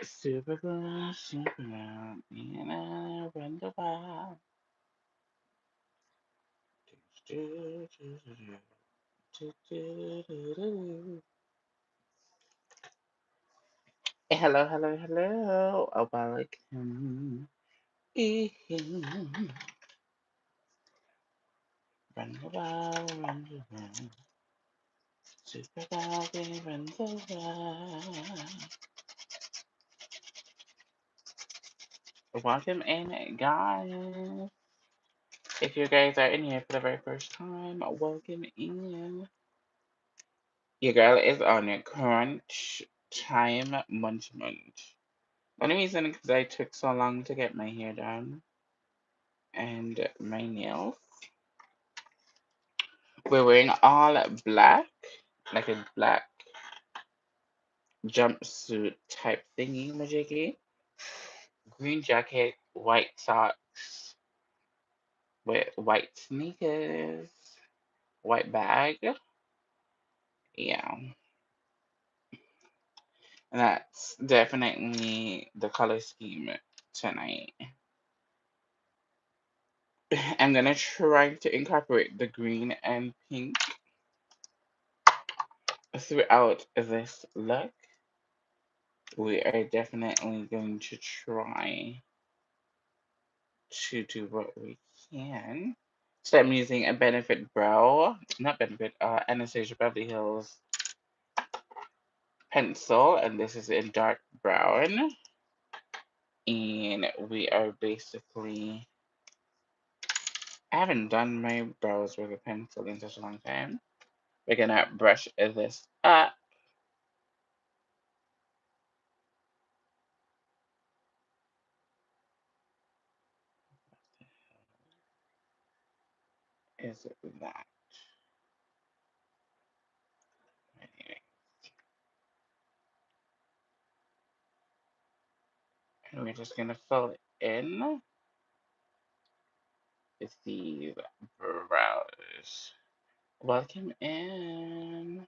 Super glad, super glad, and I wonder why. Hello, hello, hello. Welcome in. Wonder why, wonder why. Super glad, wonder why. Welcome in, guys. If you guys are in here for the very first time, welcome in. Your girl is on a crunch time munchment. Only reason because I took so long to get my hair done and my nails. We're wearing all black, like a black jumpsuit type thingy, majiggy. Green jacket, white socks with white sneakers, white bag. Yeah, that's definitely the color scheme tonight. I'm gonna try to incorporate the green and pink throughout this look. We are definitely going to try to do what we can. So I'm using a Benefit Brow, not Benefit, Anastasia Beverly Hills pencil, and this is in dark brown. And we are basically, I haven't done my brows with a pencil in such a long time. We're gonna brush this up. Is it that? And we're just gonna fill it in with these brows. Welcome in.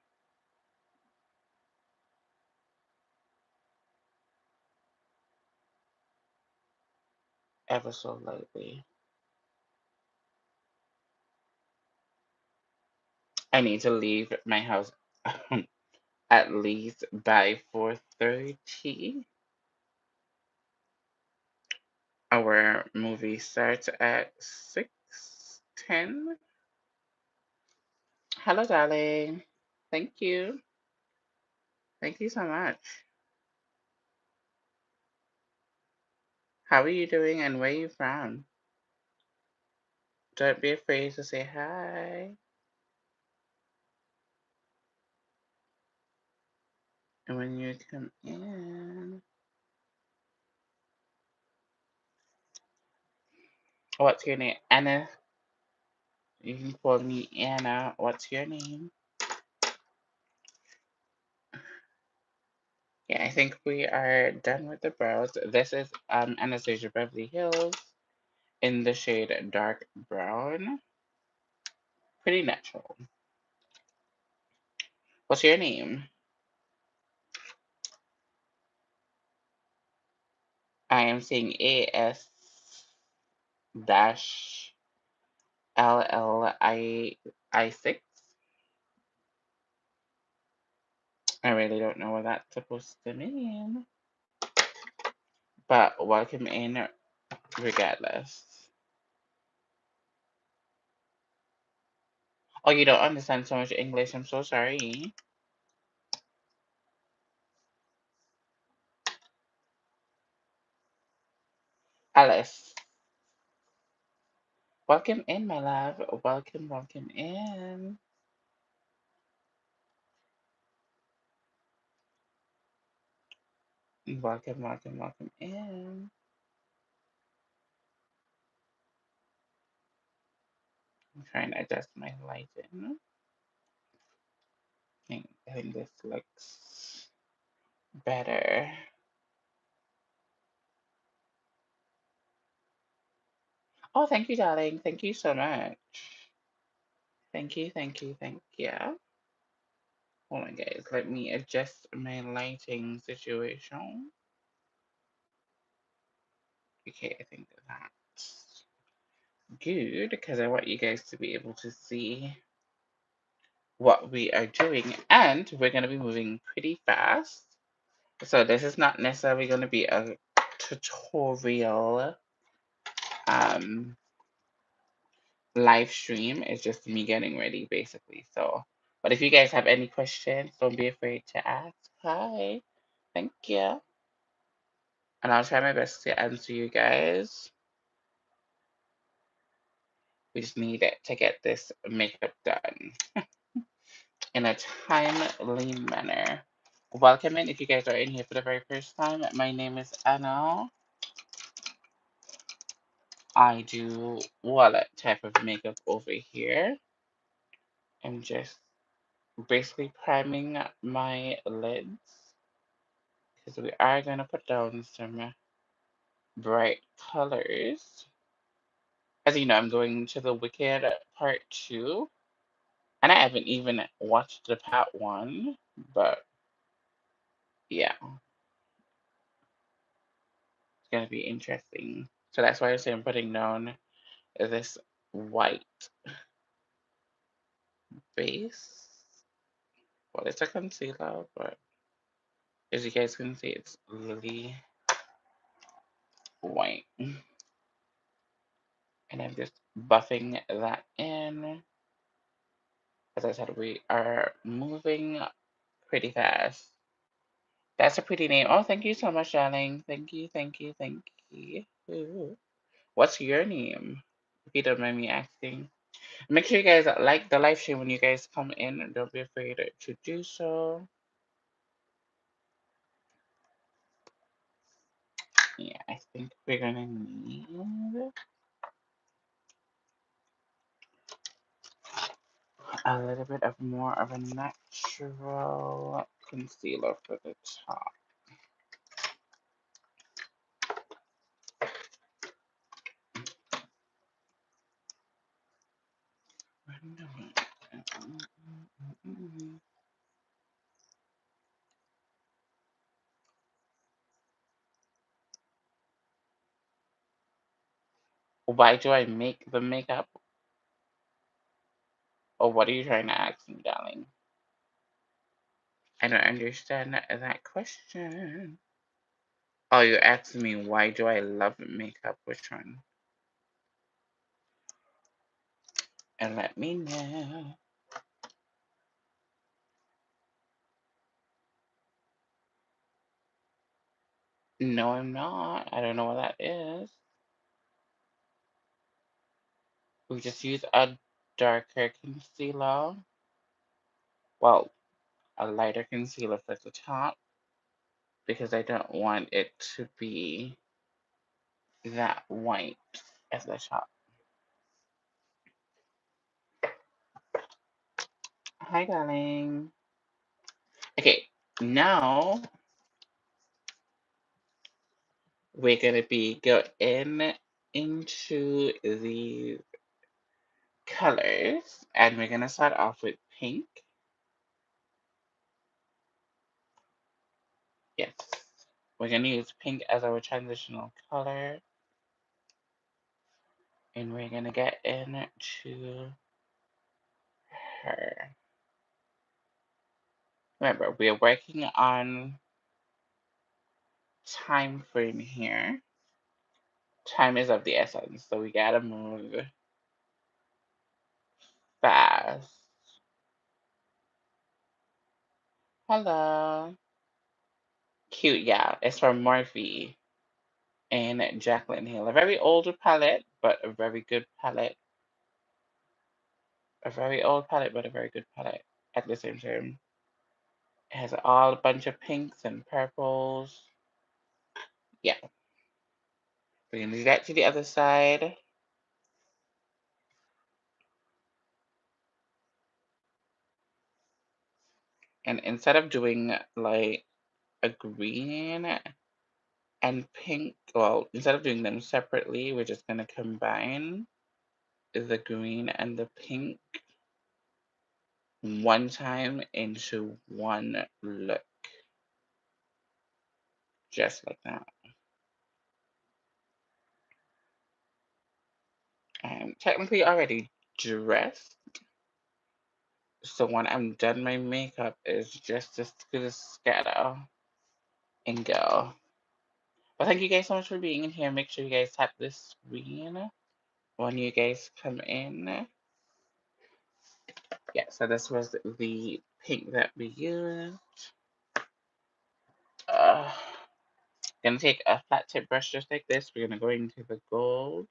Ever so lightly. I need to leave my house at least by 4:30. Our movie starts at 6:10. Hello, darling. Thank you. Thank you so much. How are you doing and where are you from? Don't be afraid to say hi. And when you come in, what's your name? Anna. You can call me Anna. What's your name? Yeah, I think we are done with the brows. This is Anastasia Beverly Hills in the shade dark brown. Pretty natural. What's your name? I am seeing AS dash LLI 6. I really don't know what that's supposed to mean, but welcome in regardless. Oh, you don't understand so much English. I'm so sorry. Alice, welcome in, my love. Welcome, welcome in. Welcome, welcome, welcome in. I'm trying to adjust my lighting. I think this looks better. Oh, thank you, darling. Thank you so much. Thank you, thank you, thank you. Hold on, guys. Let me adjust my lighting situation. Okay, I think that's good because I want you guys to be able to see what we are doing, and we're going to be moving pretty fast. So this is not necessarily going to be a tutorial um, live stream. It's just me getting ready, basically. So, but if you guys have any questions, don't be afraid to ask. Hi, thank you, and I'll try my best to answer you guys. We just need it to get this makeup done in a timely manner. Welcome in if you guys are in here for the very first time. My name is Anna. I do wallet type of makeup over here. I'm just basically priming my lids because we are going to put down some bright colors. As you know, I'm going to the Wicked Part 2, and I haven't even watched the Part 1, but yeah, it's going to be interesting. So that's why I say I'm putting down this white base. Well, it's a concealer, but as you guys can see, it's really white. And I'm just buffing that in. As I said, we are moving pretty fast. That's a pretty name. Oh, thank you so much, darling. Thank you, thank you, thank you. Ooh. What's your name? If you don't mind me asking. Make sure you guys like the live stream when you guys come in. Don't be afraid to do so. Yeah, I think we're gonna need a little bit of more of a natural concealer for the top. Why do I make the makeup? Or what are you trying to ask me, darling? I don't understand that question. Oh, you're asking me why do I love makeup? Which one? And let me know. No, I'm not. I don't know what that is. We just use a darker concealer. Well, a lighter concealer for the top because I don't want it to be that white at the top. Hi, darling. Okay, now we're gonna be going into the colors, and we're gonna start off with pink. Yes, we're gonna use pink as our transitional color, and we're gonna get into her. Remember, we are working on time frame here. Time is of the essence, so we gotta move fast. Hello. Cute, yeah. It's from Morphe and Jaclyn Hill. A very older palette, but a very good palette. A very old palette, but a very good palette at the same time. It has all a bunch of pinks and purples. Yeah. We're gonna do that to the other side. And instead of doing like a green and pink, well, instead of doing them separately, we're just gonna combine the green and the pink one time into one look. Just like that. I'm technically already dressed, so when I'm done my makeup is just to scatter and go. But thank you guys so much for being in here. Make sure you guys tap this screen when you guys come in. Yeah, so this was the pink that we used. Uh, Gonna take a flat tip brush just like this. We're gonna go into the gold,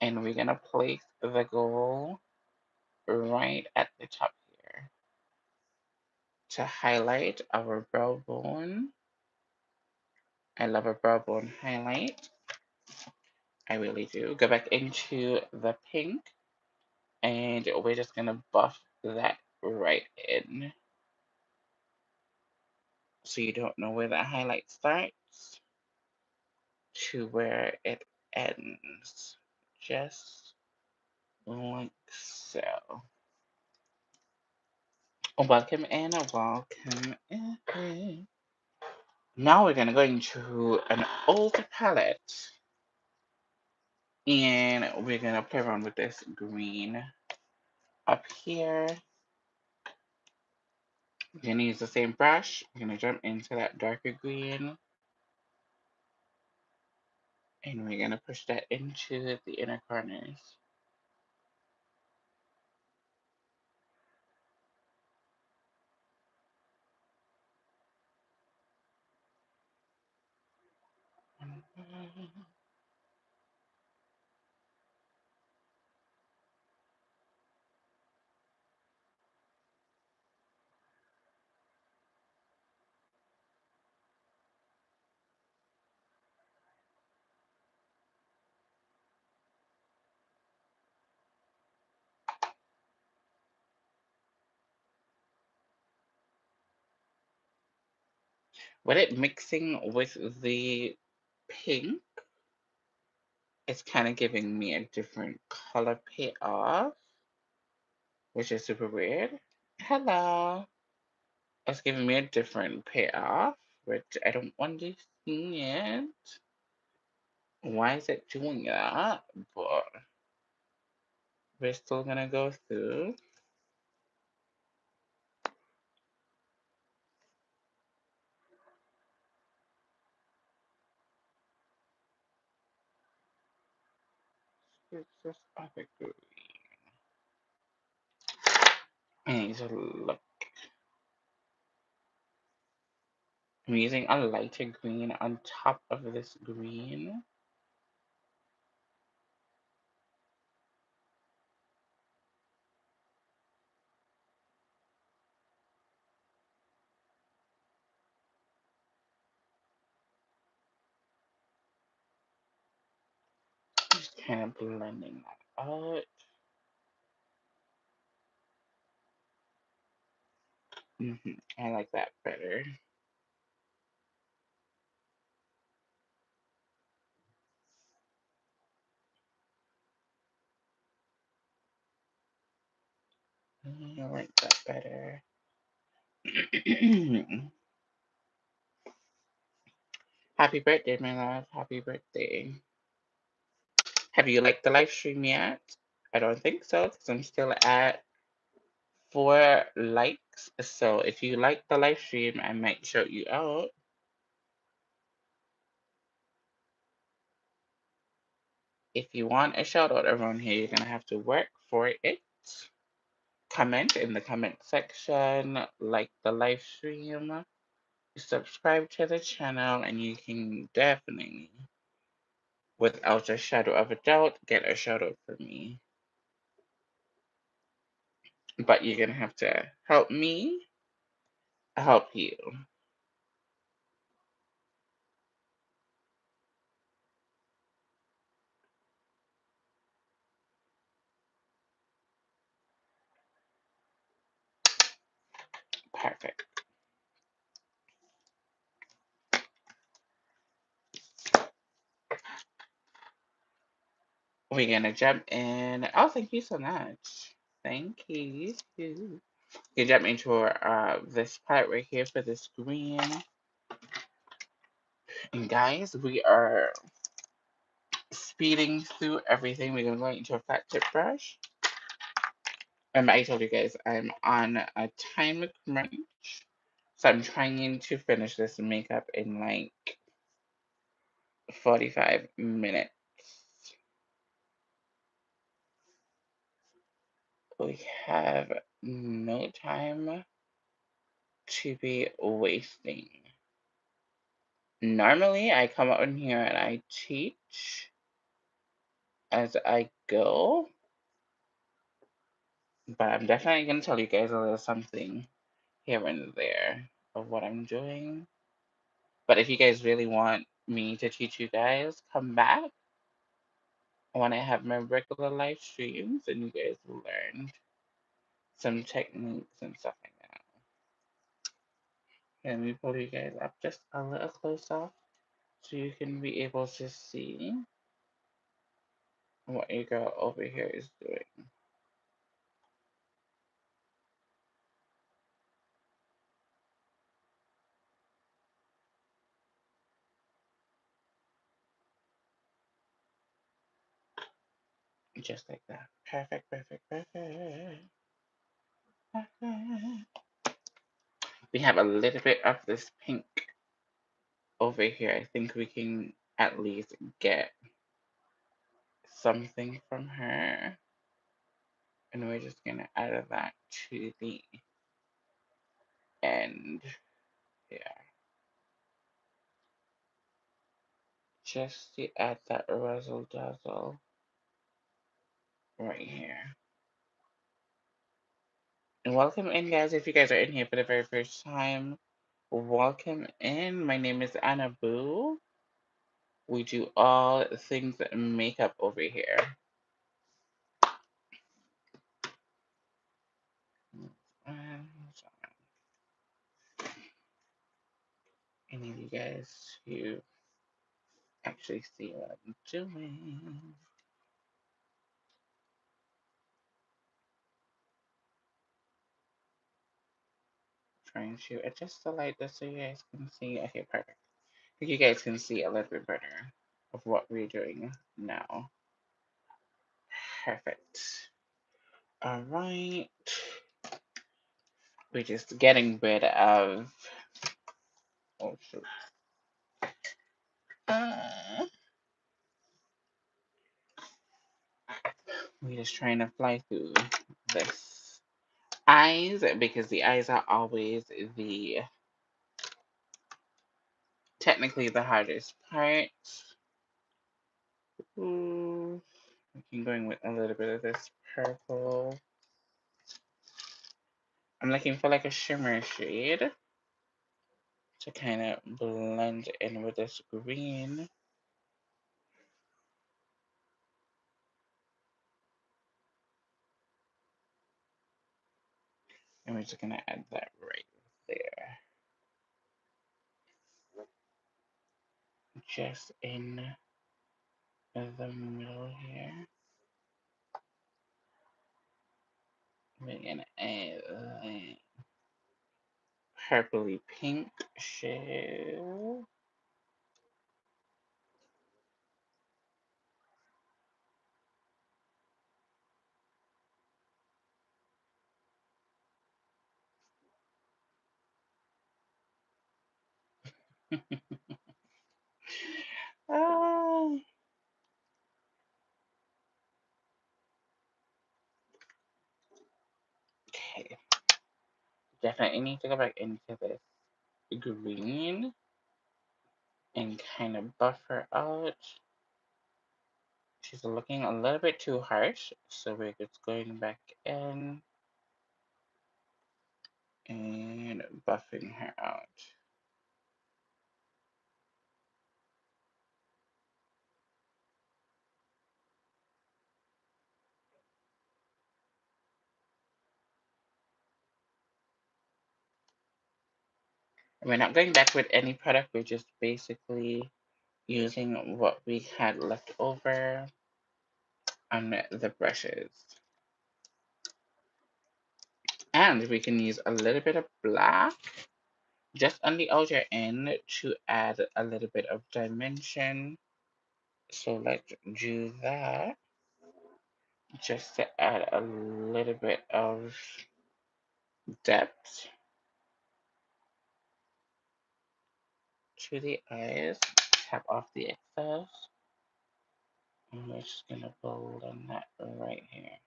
and we're gonna place the gold right at the top here to highlight our brow bone. I love a brow bone highlight. I really do. Go back into the pink, and we're just gonna buff that right in. So you don't know where that highlight starts to where it ends. Just like so. Welcome in, welcome in. Now we're gonna go into an old palette and we're gonna play around with this green up here. We're gonna use the same brush. We're gonna jump into that darker green and we're gonna push that into the inner corners. With it mixing with the pink, it's kind of giving me a different color payoff, which is super weird. Hello. It's giving me a different payoff, which I don't understand. Why is it doing that? But we're still gonna go through. It's just other green. I need to look. I'm using a lighter green on top of this green. Just kind of blending that out. I like that better. I like that better. Happy birthday, my love. Happy birthday. Have you liked the live stream yet? I don't think so, because I'm still at 4 likes. So if you like the live stream, I might shout you out. If you want a shout out around here, you're gonna have to work for it. Comment in the comment section, like the live stream, subscribe to the channel, and you can definitely, without a shadow of a doubt, get a shout out from me. But you're gonna have to help me help you. Perfect. We're gonna jump in. Oh, thank you so much. Thank you. You can jump into this part right here for this green. And guys, we are speeding through everything. We're gonna go into a flat tip brush. I told you guys I'm on a time crunch, so I'm trying to finish this makeup in like 45 minutes. We have no time to be wasting. Normally, I come out in here and I teach as I go, but I'm definitely going to tell you guys a little something here and there of what I'm doing. But if you guys really want me to teach you guys, come back when I have my regular live streams and you guys will learn some techniques and stuff like that. Let me pull you guys up just a little closer so you can be able to see what your girl over here is doing. Just like that. Perfect, perfect, perfect. Perfect. We have a little bit of this pink over here. I think we can at least get something from her. And we're just gonna add that to the end here. Just to add that razzle dazzle right here. And welcome in, guys. If you guys are in here for the very first time, welcome in. My name is Anna Boo. We do all things makeup over here. I need you guys to actually see what I'm doing. Trying to adjust the light just so you guys can see. Okay, perfect. I think you guys can see a little bit better of what we're doing now. Perfect. All right. We're just getting rid of. Oh shoot. We're just trying to fly through this eyes because the eyes are always the technically the hardest part. Ooh, I can going with a little bit of this purple. I'm looking for like a shimmer shade to kind of blend in with this green. And we're just gonna add that right there. Just in the middle here. We're gonna add a purpley pink shade. Ah, okay. Definitely need to go back into this green and kind of buff her out. She's looking a little bit too harsh, so we're just going back in and buffing her out. We're not going back with any product, we're just basically using what we had left over on the brushes. And we can use a little bit of black just on the outer end to add a little bit of dimension So let's do that just to add a little bit of depth to the eyes. Tap off the excess. And we're just gonna build on that right here.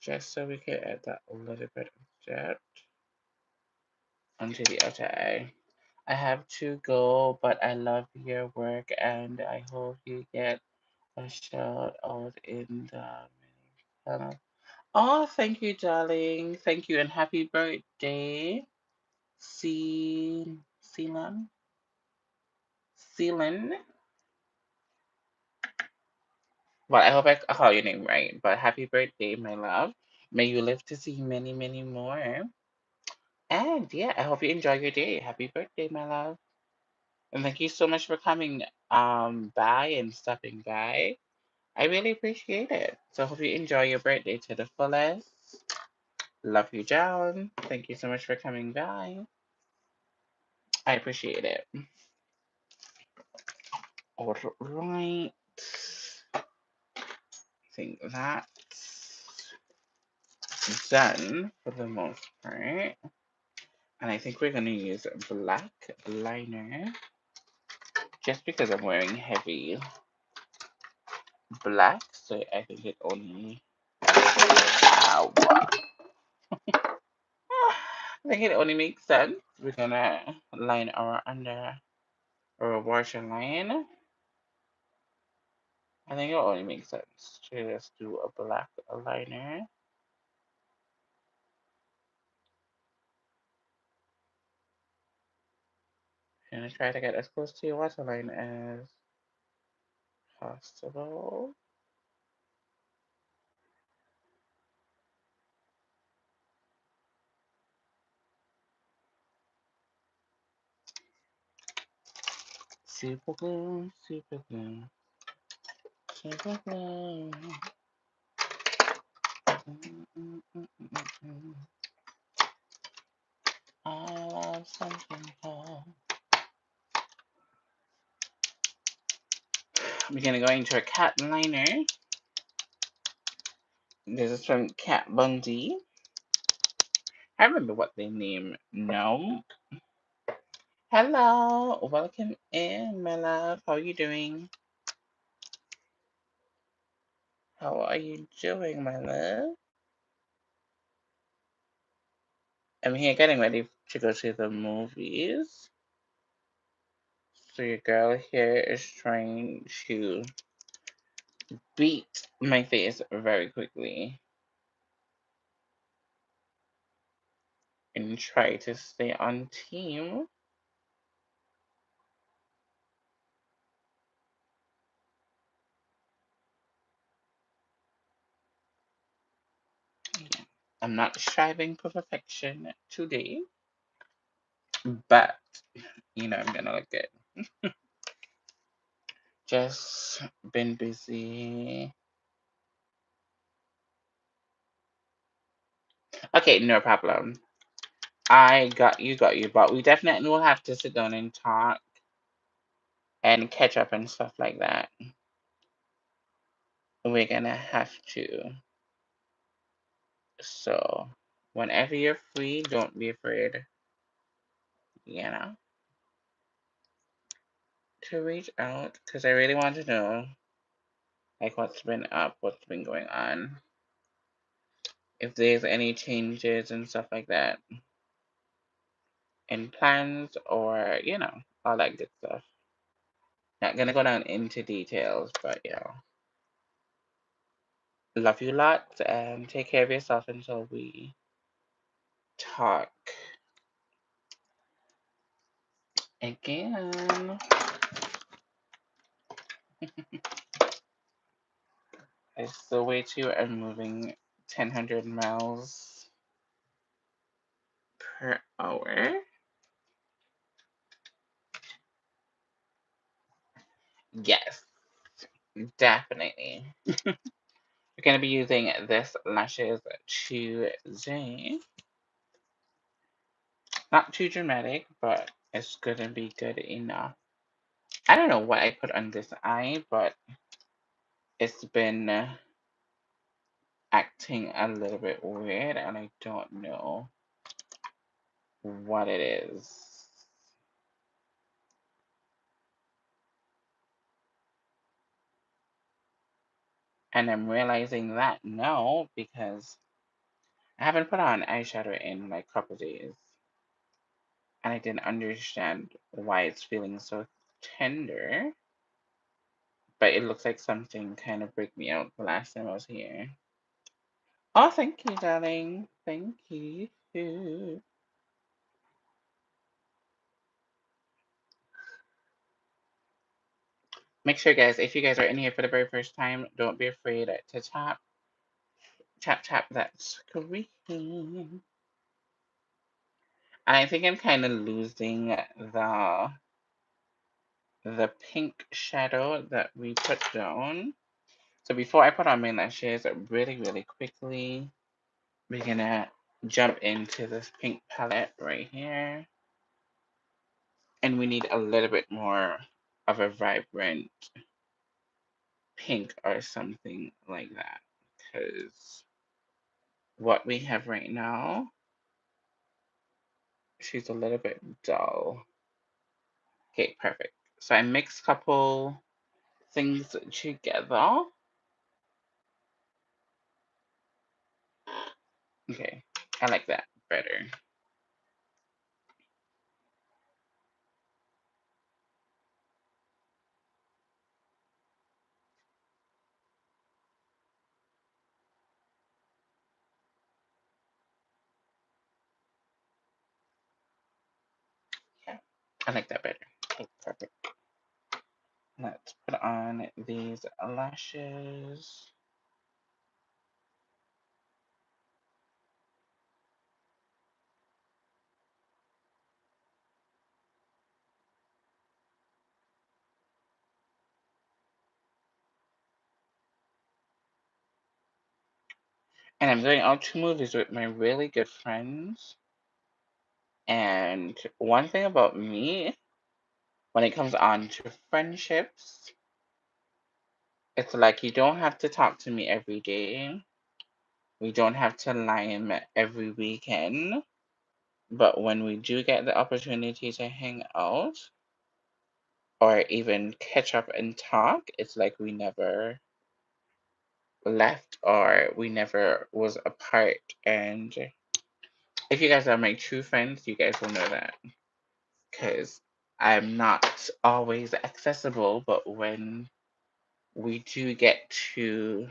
Just so we can add that little bit of depth onto the outer eye. I have to go, but I love your work and I hope you get a shout out in the channel. Oh, thank you, darling. Thank you and happy birthday, Celine. Celine. Well, I hope I call your name right, but happy birthday, my love. May you live to see many, many more. And yeah, I hope you enjoy your day. Happy birthday, my love. And thank you so much for coming by and stopping by. I really appreciate it. So I hope you enjoy your birthday to the fullest. Love you, John. Thank you so much for coming by. I appreciate it. All right. I think that's done for the most part. And I think we're going to use black liner just because I'm wearing heavy black. So I think it only. Ow. I think it only makes sense. We're going to line our under or waterline. I think it only makes sense to just do a black liner. I'm gonna try to get as close to your waterline as possible. Super glue, super glue, super glue. I love something called. We're gonna go into a cat liner. This is from Cat Bundy. I remember what they name. No. Hello, welcome in, my love. How are you doing? How are you doing, my love? I'm here getting ready to go to the movies. So your girl here is trying to beat my face very quickly and try to stay on team. I'm not striving for perfection today, but I'm gonna look good. Just been busy. Okay, no problem. I got you, but we definitely will have to sit down and talk and catch up and stuff like that. We're gonna have to. So, whenever you're free, don't be afraid, you know, to reach out because I really want to know like what's been up, what's been going on, if there's any changes and stuff like that in plans or, all that good stuff. Not gonna go down into details, but love you lots and take care of yourself until we talk again. I still wait you. I'm moving 1,000 miles per hour. Yes, definitely. We're gonna be using this lashes Tuesday. Not too dramatic, but it's gonna be good enough. I don't know what I put on this eye, but it's been acting a little bit weird, and I don't know what it is. And I'm realizing that now because I haven't put on eyeshadow in like a couple days. And I didn't understand why it's feeling so tender. But it looks like something kind of break me out the last time I was here. Oh, thank you, darling. Thank you. Make sure, guys, if you guys are in here for the very first time, don't be afraid to tap that screen. I think I'm kind of losing the pink shadow that we put down. So before I put on my lashes, really quickly, we're gonna jump into this pink palette right here. And we need a little bit more of a vibrant pink or something like that. Because what we have right now, she's a little bit dull. Okay, perfect. So I mixed a couple things together. Okay, I like that better. Yeah, I like that better. Okay, perfect. Let's put on these lashes. And I'm going out to movies with my really good friends. And one thing about me, when it comes on to friendships, it's like you don't have to talk to me every day. We don't have to line every weekend. But when we do get the opportunity to hang out or even catch up and talk, it's like we never left or we never was apart. And if you guys are my true friends, you guys will know that. Because I'm not always accessible, but when we do get to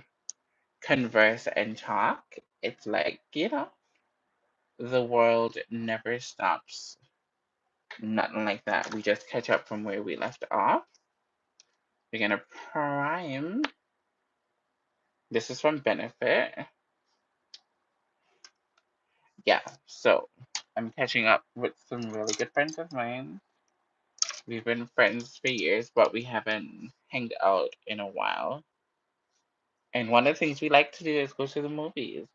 converse and talk, it's like, the world never stops. Nothing like that. We just catch up from where we left off. We're gonna prime. This is from Benefit. Yeah, so I'm catching up with some really good friends of mine. We've been friends for years, but we haven't hanged out in a while. And one of the things we like to do is go to the movies.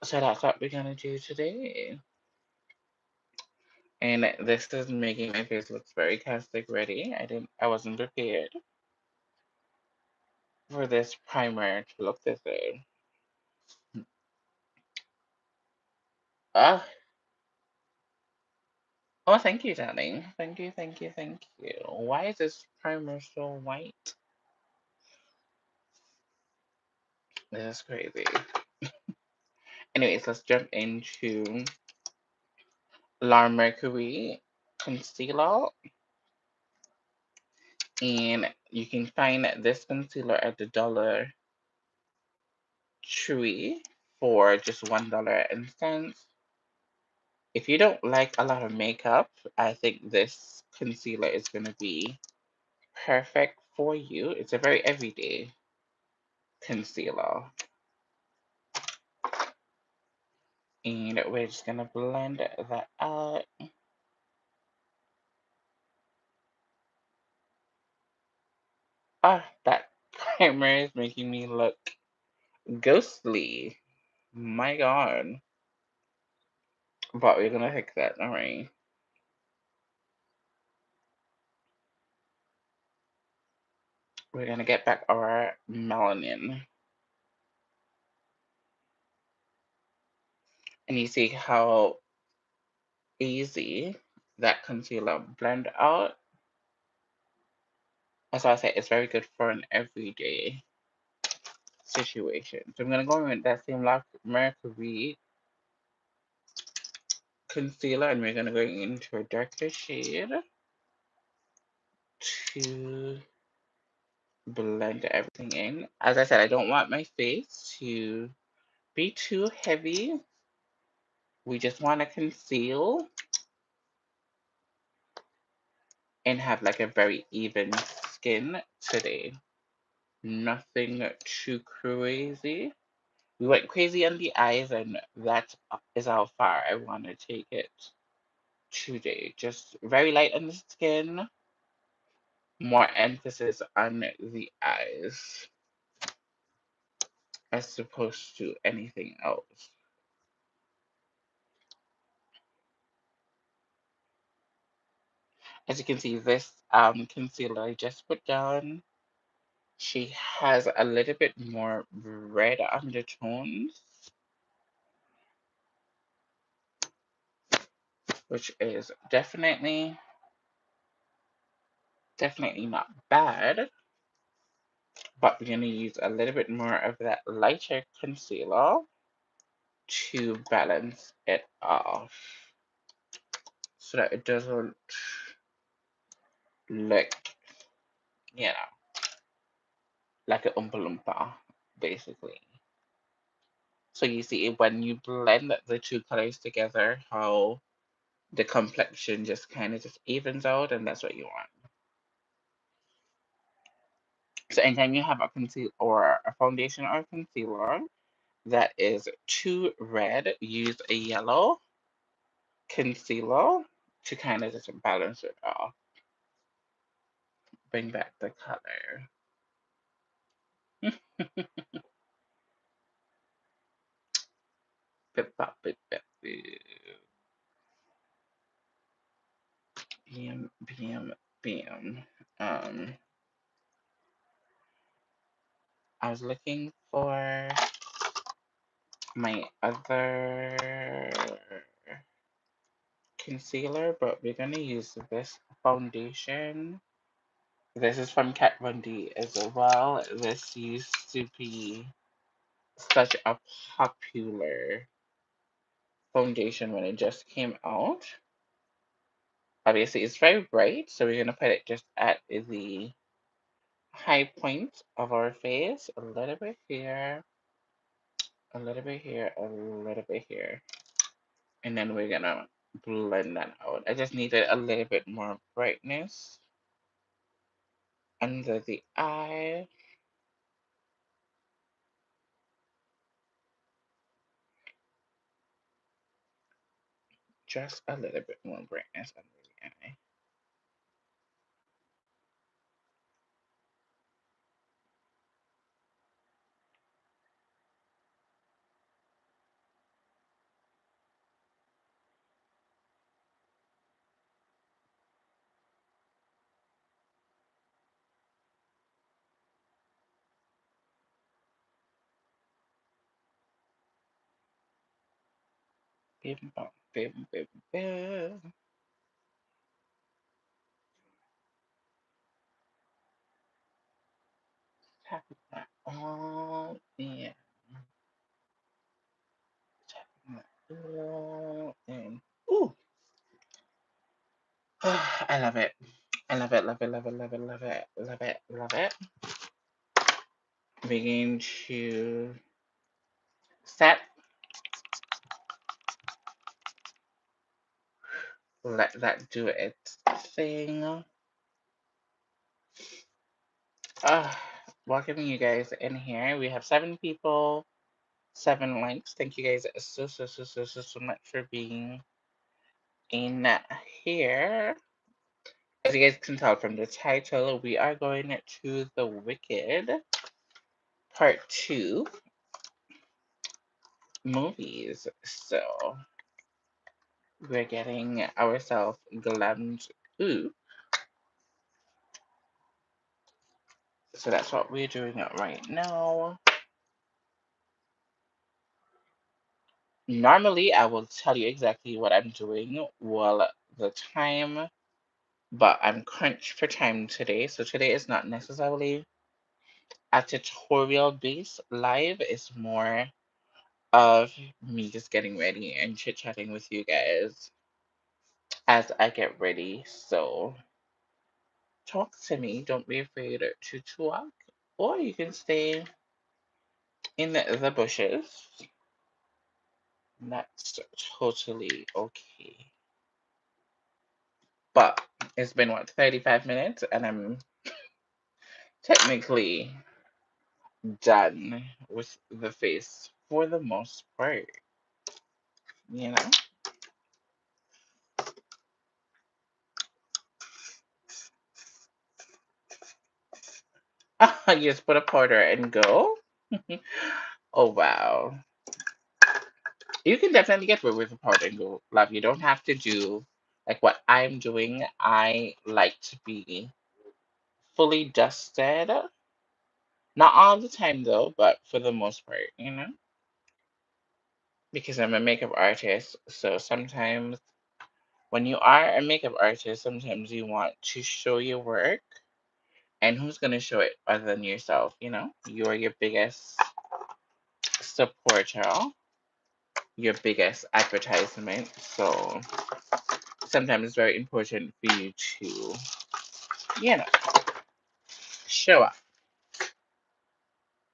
So that's what we're gonna do today. And this is making my face look very caustic ready. I wasn't prepared for this primer to look this way. Ah, oh, thank you, darling. Thank you. Why is this primer so white? This is crazy. Anyways, let's jump into La Mercury concealer. And you can find this concealer at the Dollar Tree for just $1.10. If you don't like a lot of makeup, I think this concealer is going to be perfect for you. It's a very everyday concealer. And we're just going to blend that out. Ah, that primer is making me look ghostly. My God. But we're going to fix that, alright? we're gonna get back our melanin. And you see how easy that concealer blend out. As I said, it's very good for an everyday situation. So I'm gonna go in with that same Mercury concealer, and we're gonna go into a darker shade to blend everything in. As I said, I don't want my face to be too heavy. We just want to conceal and have like a very even skin today. Nothing too crazy. We went crazy on the eyes, and that is how far I want to take it today. Just very light on the skin, more emphasis on the eyes as opposed to anything else. As you can see, this concealer I just put down, she has a little bit more red undertones, which is definitely not bad. But we're gonna use a little bit more of that lighter concealer to balance it off so that it doesn't look, you know, like a Oompa Loompa, basically. So you see when you blend the two colors together, how the complexion just kind of just evens out, and that's what you want. So anytime you have a concealer or a foundation or a concealer that is too red, use a yellow concealer to kind of just balance it off. Bring back the color. Bip, bop, bip, bip, bip. Bam, bam, bam. Um, I was looking for my other concealer, but we're gonna use this foundation. This is from Kat Von D as well. This used to be such a popular foundation when it just came out. Obviously, it's very bright, so we're gonna put it just at the high point of our face, a little bit here, a little bit here, a little bit here, and then we're gonna blend that out. I just needed a little bit more brightness under the eye. Just a little bit more brightness under the eye. Bim, bum, bim, bim, bim. Tapping that all in. Tapping that all in. Ooh, I love it. I love it, love it, love it, love it, love it, love it, love it. Begin to set. Let that do its thing. Uh, welcoming you guys in here. We have 7 people, 7 likes. Thank you guys so much for being in here. As you guys can tell from the title, we are going to the Wicked Part 2 movies. So we're getting ourselves glammed. Ooh. So that's what we're doing right now. Normally, I will tell you exactly what I'm doing while the time, but I'm crunched for time today. So today is not necessarily a tutorial based live. It's more of me just getting ready and chit chatting with you guys as I get ready. So talk to me. Don't be afraid to talk, or you can stay in the bushes. That's totally okay. But it's been what, 35 minutes, and I'm technically done with the face for the most part, you know? You just put a powder and go. Oh wow. You can definitely get away with a powder and go, love. You don't have to do like what I'm doing. I like to be fully dusted. Not all the time though, but for the most part, you know? Because I'm a makeup artist, so sometimes when you are a makeup artist, sometimes you want to show your work, and who's going to show it other than yourself? You know, you're your biggest supporter, your biggest advertisement. So sometimes it's very important for you to, you know, show up,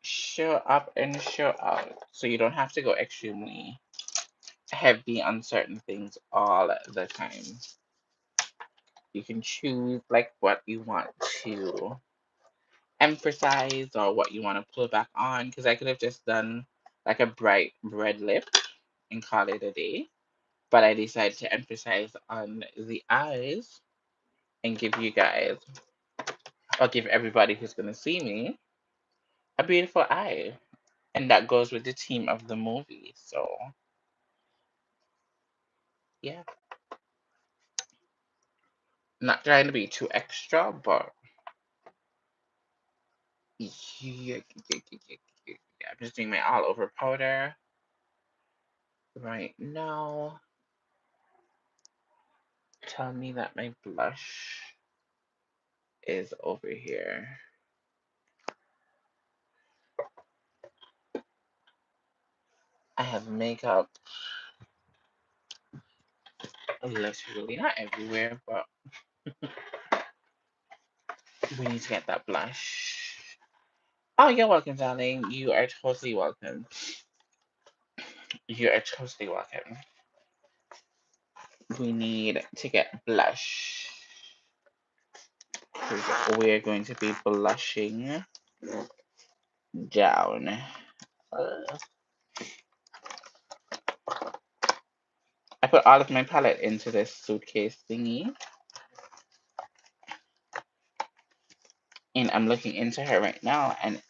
show up and show out. So you don't have to go extremely heavy on certain things all the time. You can choose like what you want to emphasize or what you want to pull back on, because I could have just done like a bright red lip and call it a day, but I decided to emphasize on the eyes and give you guys, or give everybody who's going to see me, a beautiful eye, and that goes with the theme of the movie. So yeah, not trying to be too extra, but yeah, I'm just doing my all over powder right now. Tell me that my blush is over here. I have makeup literally not everywhere, but we need to get that blush. Oh, you're welcome, darling. You are totally welcome. You are totally welcome. We need to get blush. We're going to be blushing down. I put all of my palette into this suitcase thingy, and I'm looking into her right now. And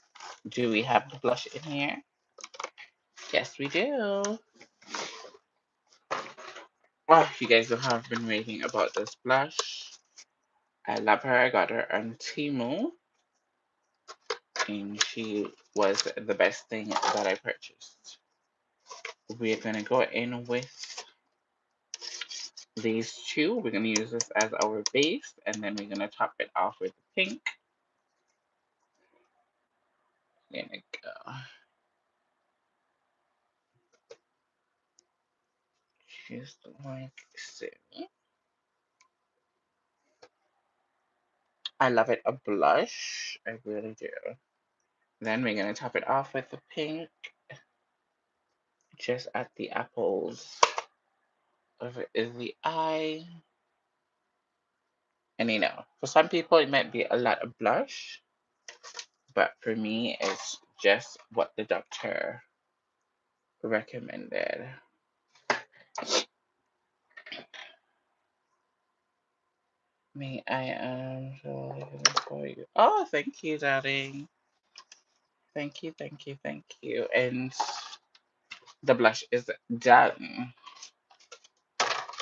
do we have the blush in here? Yes, we do. Oh, you guys don't have been raving about this blush. I love her. I got her on Temu, and she was the best thing that I purchased. We're gonna go in with these two. We're gonna use this as our base, and then we're gonna top it off with pink. There we go. Just like so. I love it. A blush. I really do. Then we're gonna top it off with the pink, just at the apples of the eye. And you know, for some people it might be a lot of blush, but for me it's just what the doctor recommended. May I for you? Oh, thank you, darling. Thank you, thank you, thank you. And the blush is done.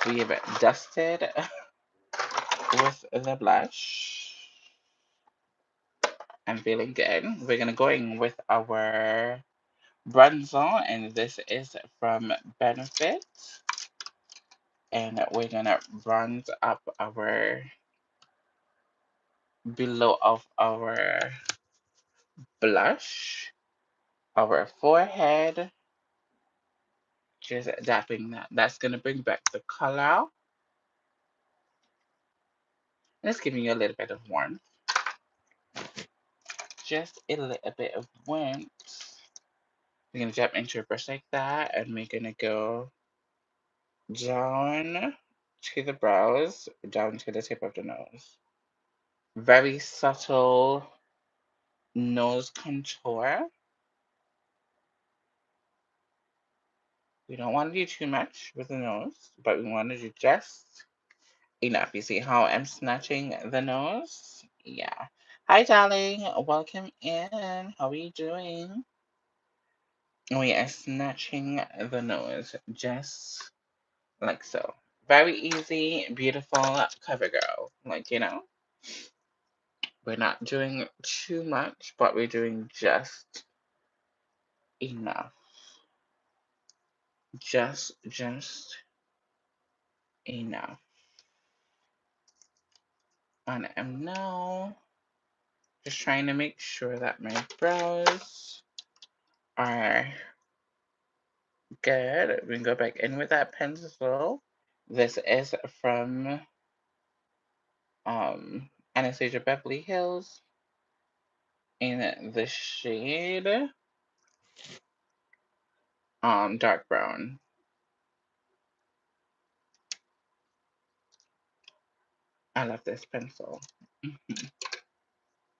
We've dusted with the blush. I'm feeling good. We're gonna go in with our bronzer, and this is from Benefit, and we're gonna bronze up our below of our blush, our forehead, just dapping that. That's gonna bring back the color. And it's giving you a little bit of warmth. Just a little bit of warmth. We're gonna jump into a brush like that, and we're gonna go down to the brows, down to the tip of the nose. Very subtle nose contour. We don't want to do too much with the nose, but we want to do just enough. You see how I'm snatching the nose? Yeah. Hi, darling. Welcome in. How are you doing? We are snatching the nose just like so. Very easy, beautiful cover girl. Like, we're not doing too much, but we're doing just enough. Just enough. And I'm now just trying to make sure that my brows are good. We can go back in with that pencil. This is from Anastasia Beverly Hills in the shade dark brown. I love this pencil.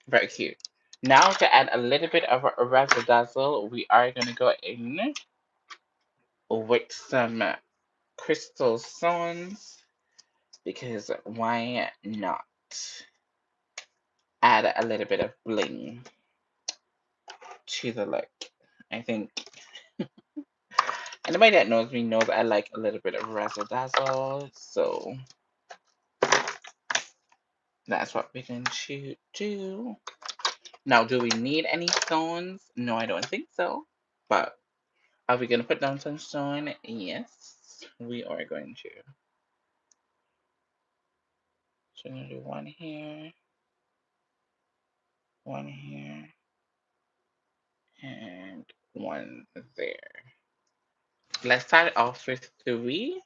Very cute. Now to add a little bit of a razzle dazzle, we are gonna go in with some crystal stones because why not? Add a little bit of bling to the look. I think anybody that knows me knows I like a little bit of razzle dazzle, so that's what we're going to do. Now, do we need any stones? No, I don't think so. But are we going to put down some stone? Yes, we are going to. So I'm going to do one here, and one there. Let's start off with 3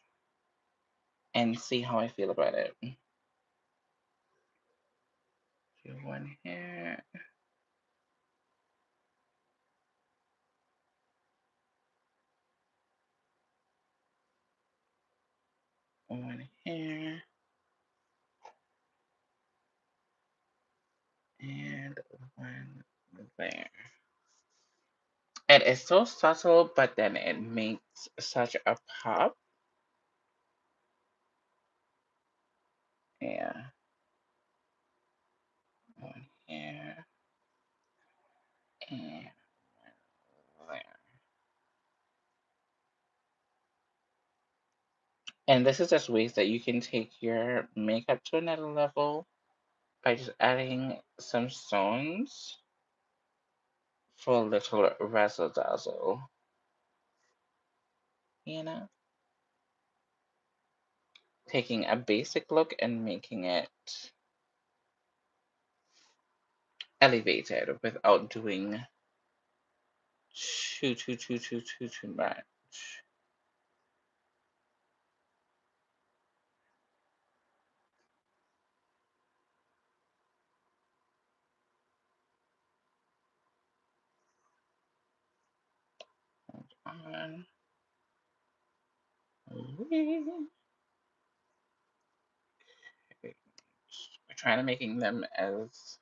and see how I feel about it. Do one here. One here. And one there. It is so subtle, but then it makes such a pop. Yeah. One here and one there. And this is just ways that you can take your makeup to another level by just adding some stones for a little razzle dazzle. You know? Taking a basic look and making it elevated without doing too much. On. We're trying to making them as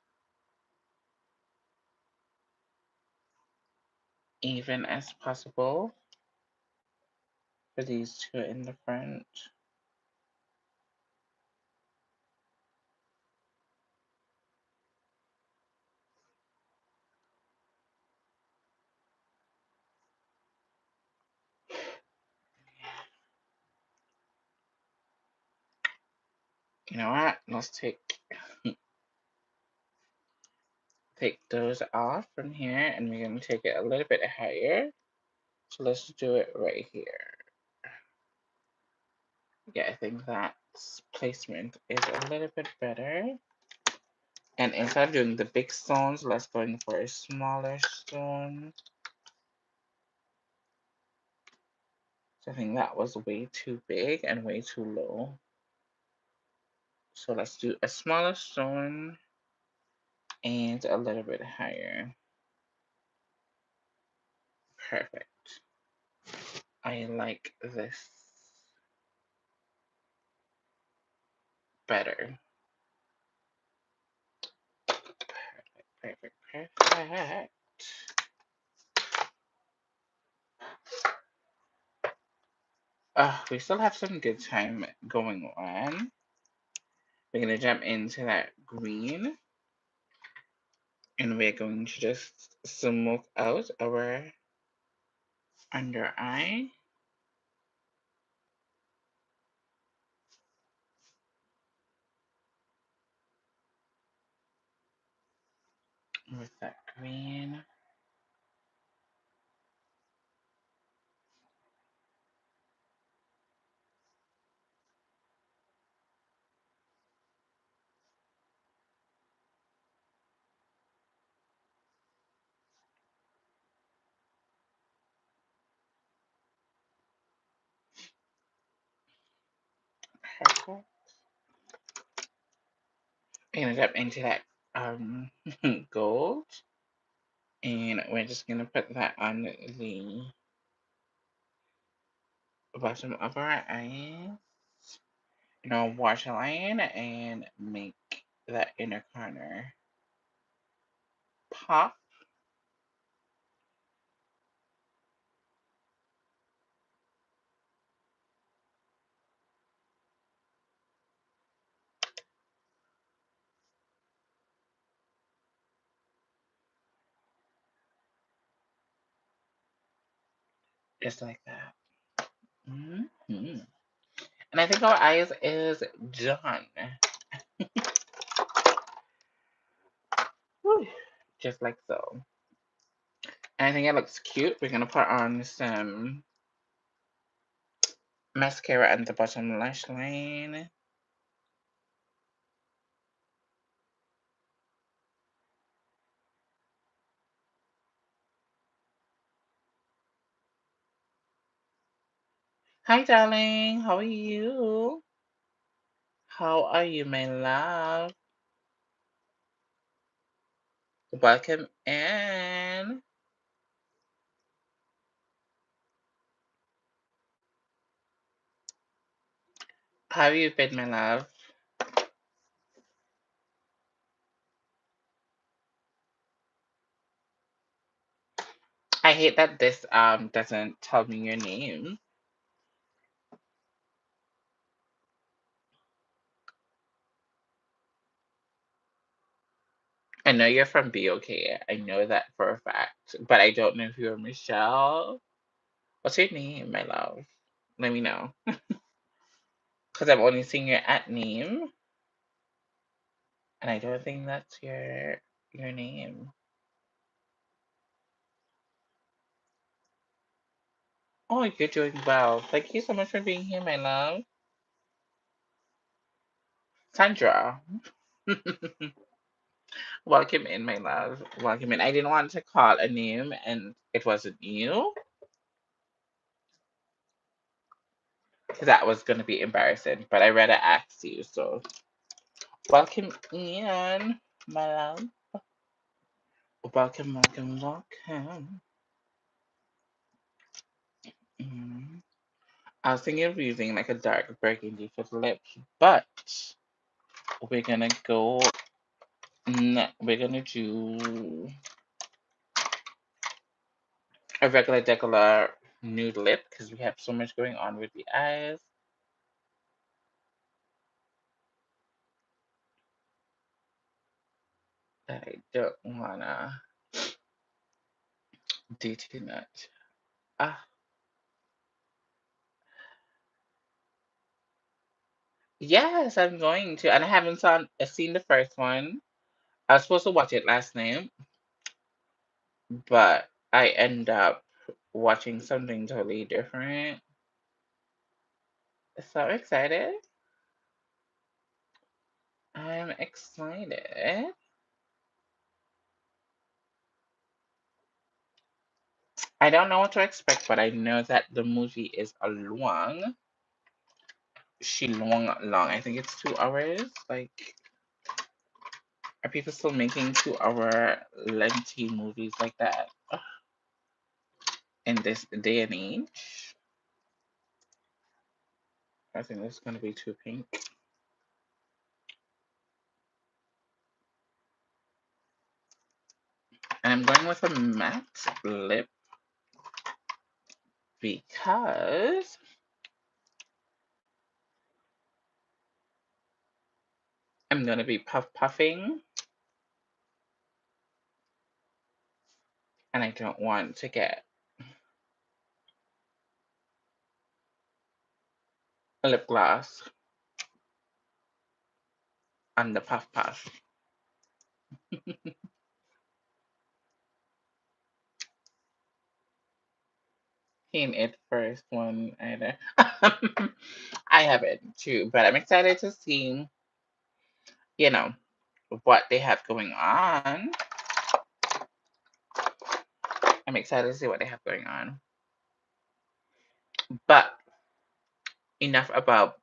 even as possible for these two in the front. You know what? Let's take take those off from here and we're going to take it a little bit higher. So let's do it right here. Yeah, I think that placement is a little bit better. And instead of doing the big stones, let's go in for a smaller stone. So I think that was way too big and way too low. So let's do a smaller stone and a little bit higher. Perfect. I like this better. Perfect, perfect. We still have some good time going on. We're gonna jump into that green and we're going to just smoke out our under eye with that green. Perfect. We're gonna jump into that um gold and we're just gonna put that on the bottom of our eyes, waterline and make that inner corner pop. Just like that. Hmm. And I think our eyes is done. Whew. Just like so. And I think it looks cute. We're gonna put on some mascara at the bottom lash line. Hi, darling. How are you? How are you, my love? Welcome in. How have you been, my love? I hate that this doesn't tell me your name. I know you're from BOK. I know that for a fact, but I don't know if you're Michelle. What's your name, my love? Let me know. Because I'm only seeing your at name, and I don't think that's your name. Oh, you're doing well. Thank you so much for being here, my love. Sandra. Welcome in, my love. Welcome in. I didn't want to call a name and it wasn't you, because that was going to be embarrassing, but I rather ask you. So, welcome in, my love. Welcome, welcome, welcome. Mm. I was thinking of using like a dark burgundy for the lips, but we're gonna go. We're gonna do a regular nude lip because we have so much going on with the eyes that I don't wanna do too much. Ah, yes, I'm going to, and I haven't seen the first one. I was supposed to watch it last night, but I end up watching something totally different. So excited. I'm excited. I don't know what to expect, but I know that the movie is a long. She long. I think it's 2 hours. Like, are people still making 2 hour lengthy movies like that in this day and age? I think it's gonna be too pink. And I'm going with a matte lip because I'm gonna be puffing and I don't want to get lip gloss on the puff. Seen it first one either. I haven't too, but I'm excited to see, you know, what they have going on. I'm excited to see what they have going on. But enough about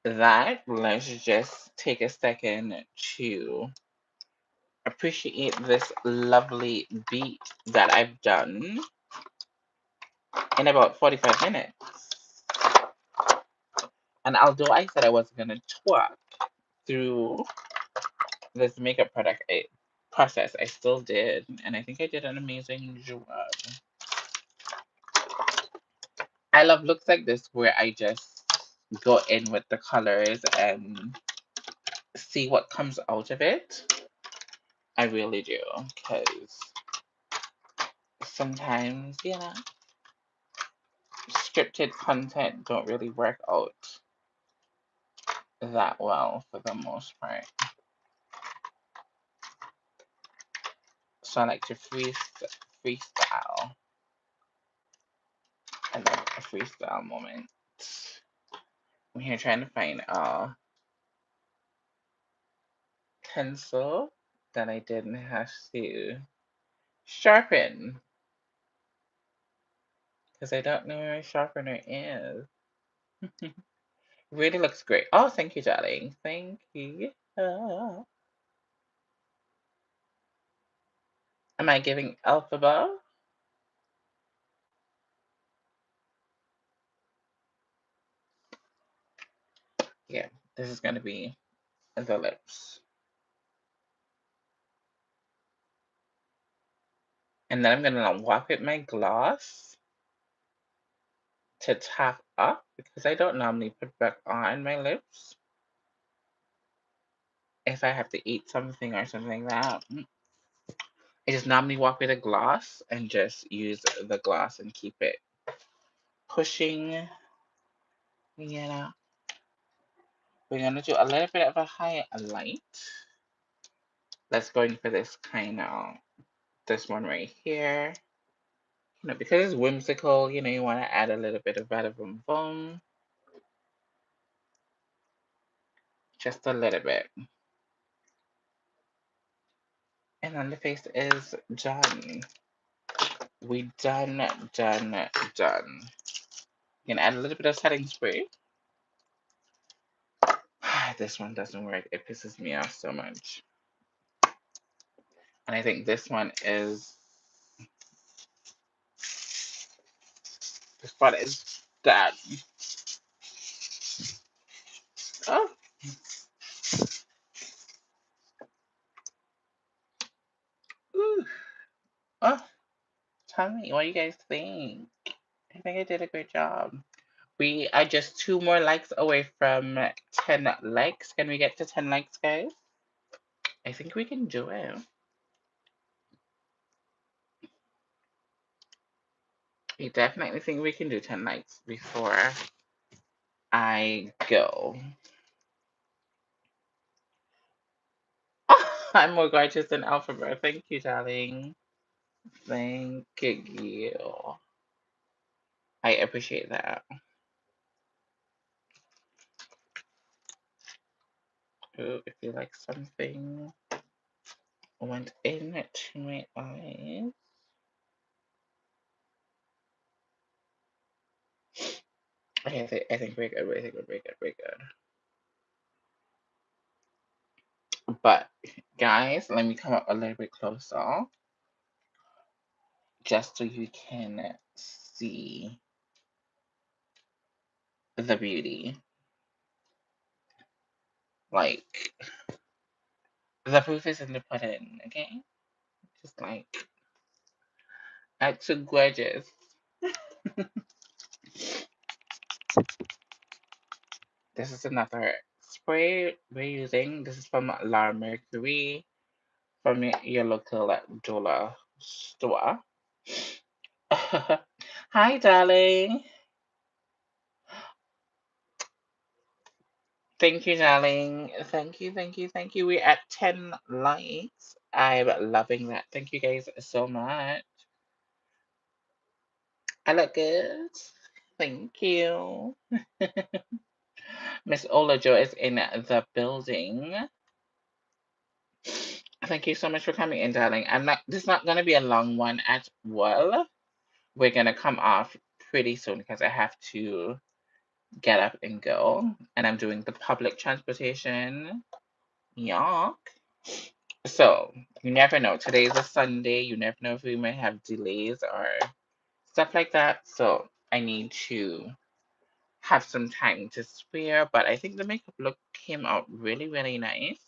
that. Let's just take a second to appreciate this lovely beat that I've done in about 45 minutes. And although I said I wasn't going to talk through this makeup process, I still did. And I think I did an amazing job. I love looks like this where I just go in with the colors and see what comes out of it. I really do. Because sometimes, scripted content don't really work out that well for the most part. So I like to freestyle. I love a freestyle moment. I'm here trying to find a pencil that I didn't have to sharpen because I don't know where a sharpener is. Really looks great. Oh, thank you, darling. Thank you. Am I giving alphabet? Yeah, this is going to be the lips. And then I'm going to walk with my gloss to tap up because I don't normally put back on my lips if I have to eat something or something like that. I just normally walk with a gloss and just use the gloss and keep it pushing, you know. We're going to do a little bit of a highlight. Let's go in for this kind of, this one right here. Because it's whimsical, you want to add a little bit of bada boom boom. Just a little bit. And then the face is done. We done. You can add a little bit of setting spray. This one doesn't work. It pisses me off so much. And I think this one is, this part is done. Oh. Ooh. Oh. Tell me, what do you guys think? I think I did a great job. We are just 2 more likes away from 10 likes. Can we get to 10 likes, guys? I think we can do it. I definitely think we can do 10 likes before I go. I'm more gorgeous than Alphabet. Thank you, darling. Thank you. I appreciate that. Ooh, I feel like something went into my eyes. Okay, I think we're good. I think we're good. We're good. But guys, let me come up a little bit closer just so you can see the beauty. Like the proof is in the pudding, okay? Just like that's so gorgeous. This is another spray we're using. This is from La Mercury from your local dollar store. Hi, darling. Thank you, darling. Thank you, thank you, thank you. We're at 10 likes. I'm loving that. Thank you guys so much. I look good. Thank you. Miss Olajo is in the building. Thank you so much for coming in, darling. This is not gonna be a long one at well. We're gonna come off pretty soon because I have to get up and go. And I'm doing the public transportation. Yuck. So you never know. Today is a Sunday. You never know if we may have delays or stuff like that. So I need to have some time to spare. But I think the makeup look came out really, really nice.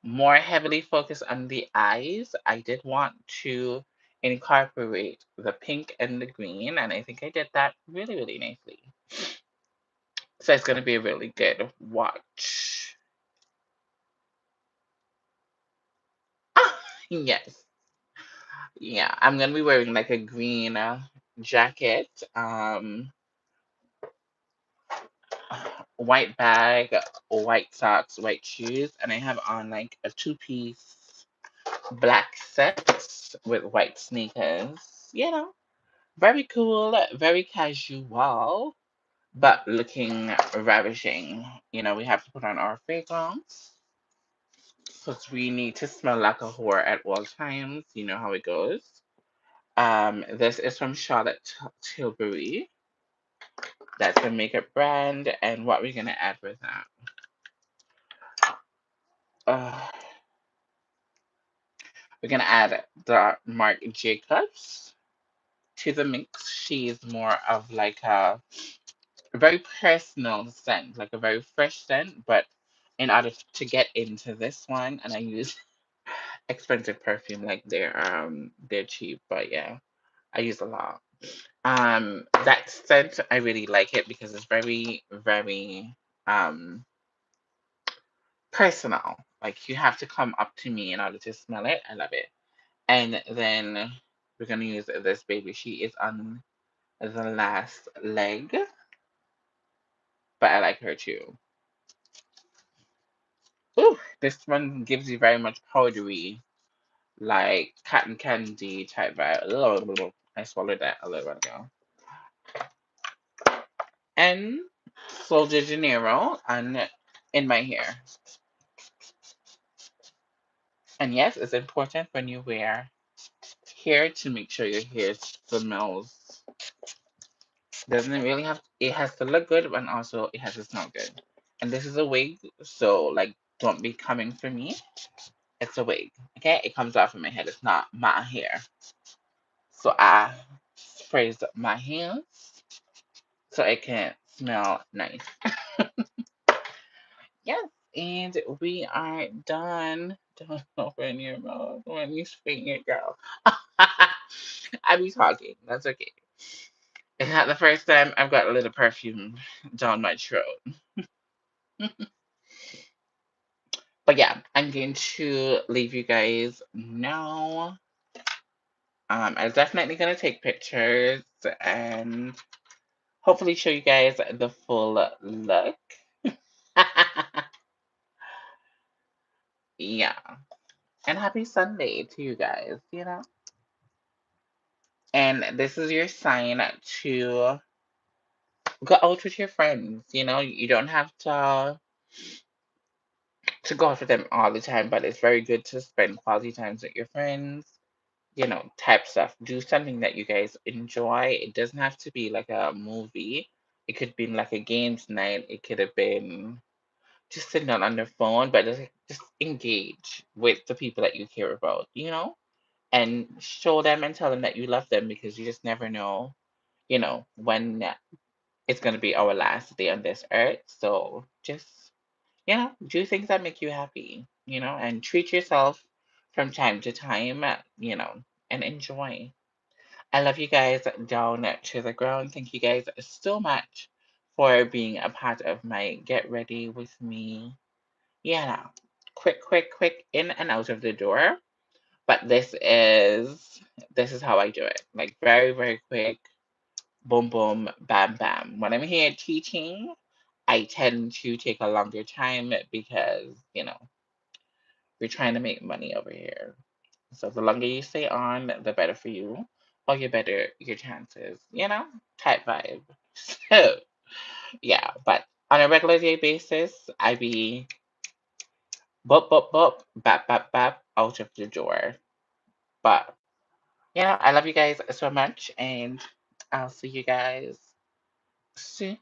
More heavily focused on the eyes. I did want to incorporate the pink and the green, and I think I did that really, really nicely. So it's going to be a really good watch. Ah, yes. Yeah, I'm going to be wearing like a green jacket, white bag, white socks, white shoes, and I have on like a two-piece black set with white sneakers. You know, very cool, very casual, but looking ravishing. You know, we have to put on our fragrance because we need to smell like a whore at all times. You know how it goes. This is from Charlotte Tilbury. That's a makeup brand, and what we're gonna add with that. Uh, we're gonna add the Marc Jacobs to the mix. She's more of like a very personal scent, like a very fresh scent. But in order to get into this one, and I use expensive perfume, like they're cheap, but yeah, I use a lot. That scent I really like it because it's very, very personal. Like you have to come up to me in order to smell it. I love it. And then we're gonna use this baby. She is on the last leg, but I like her too. Ooh, this one gives you very much powdery, like cotton candy type vibe. I swallowed that a little while ago. And Sol de Janeiro on in my hair. And yes, it's important when you wear hair to make sure your hair smells. Doesn't really have it has to look good, but also it has to smell good. And this is a wig, so like don't be coming for me. It's a wig. Okay? It comes off of my head. It's not my hair. So I sprays up my hands so it can smell nice. Yes, and we are done. Don't open your mouth when you spring it, girl. I be talking. That's okay. It's not the first time I've got a little perfume down my throat. But yeah, I'm going to leave you guys now. I'm definitely gonna take pictures and hopefully show you guys the full look. Yeah. And happy Sunday to you guys, And this is your sign to go out with your friends, You don't have to go out with them all the time, but it's very good to spend quality times with your friends, type stuff. Do something that you guys enjoy. It doesn't have to be like a movie. It could be like a games night. It could have been just sitting down on their phone, but just engage with the people that you care about, and show them and tell them that you love them because you just never know, when it's going to be our last day on this earth. So just, do things that make you happy, and treat yourself from time to time, and enjoy. I love you guys down to the ground. Thank you guys so much for being a part of my Get Ready with Me. Yeah, quick, quick, quick in and out of the door. But this is how I do it. Like very, very quick, boom, boom, bam, bam. When I'm here teaching, I tend to take a longer time because, we're trying to make money over here. So the longer you stay on, the better for you, or the better your chances, type vibe. So yeah, but on a regular day basis, I be boop, boop, boop, bap, bap, bap, out of the door. But I love you guys so much, and I'll see you guys soon.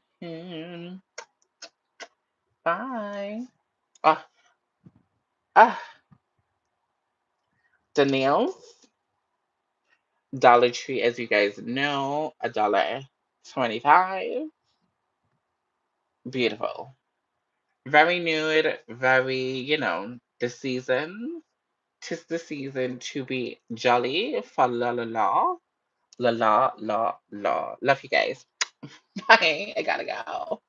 Bye. Ah, ah, the nails, Dollar Tree, as you guys know, $1.25. Beautiful. Very nude, very, the season. 'Tis the season to be jolly for la la la. La la la la. Love you guys. Bye. I gotta go.